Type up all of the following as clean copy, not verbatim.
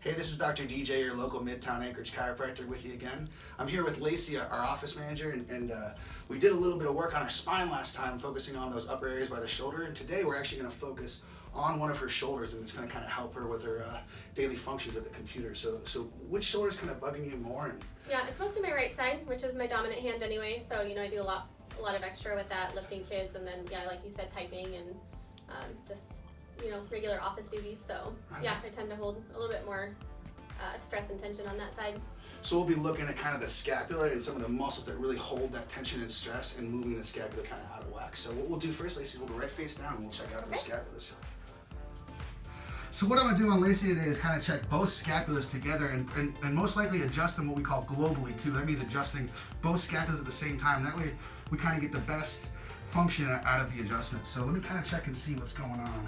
Hey, this is Dr. DJ, your local Midtown Anchorage chiropractor with you again. I'm here with Lacey, our office manager, and we did a little bit of work on her spine last time, focusing on those upper areas by the shoulder, and today we're actually going to focus on one of her shoulders, and it's going to kind of help her with her daily functions at the computer. So which shoulder is kind of bugging you more? Yeah, it's mostly my right side, which is my dominant hand anyway, so I do a lot of extra with that, lifting kids, and then like you said, typing and just regular office duties. So yeah, I tend to hold a little bit more stress and tension on that side. So we'll be looking at kind of the scapula and some of the muscles that really hold that tension and stress, and moving the scapula kind of out of whack. So what we'll do first, Lacey, we'll go right face down and we'll check out the scapulas. So what I'm going to do on Lacey today is kind of check both scapulas together and most likely adjust them what we call globally too. That means adjusting both scapulas at the same time. That way we kind of get the best function out of the adjustment. So let me kind of check and see what's going on.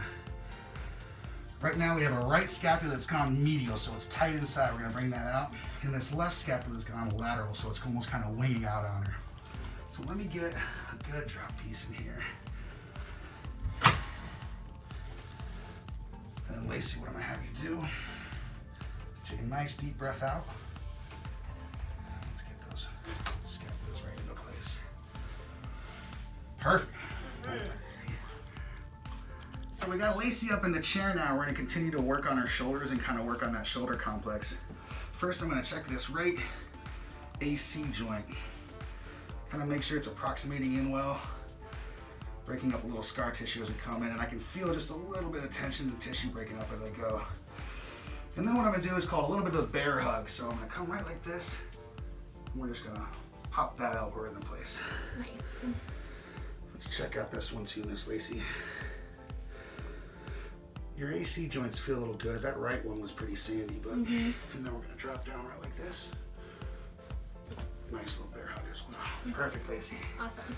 Right now we have a right scapula that's gone medial, so it's tight inside. We're going to bring that out. And this left scapula has gone lateral, so it's almost kind of winging out on her. So let me get a good drop piece in here. And then Lacey, what I'm going to have you do, take a nice deep breath out. Let's get those scapulas right into place. Perfect. So we got Lacey up in the chair now. We're going to continue to work on her shoulders and kind of work on that shoulder complex. First, I'm going to check this right AC joint. Kind of make sure it's approximating in well, breaking up a little scar tissue as we come in, and I can feel just a little bit of tension in the tissue breaking up as I go. And then what I'm going to do is called a little bit of a bear hug. So I'm going to come right like this, and we're just going to pop that elbow into place. Nice. Let's check out this one too, Miss Lacey. Your AC joints feel a little good. That right one was pretty sandy, but and then we're going to drop down right like this. Nice little bear hug as well. Perfect, Lacey. Awesome.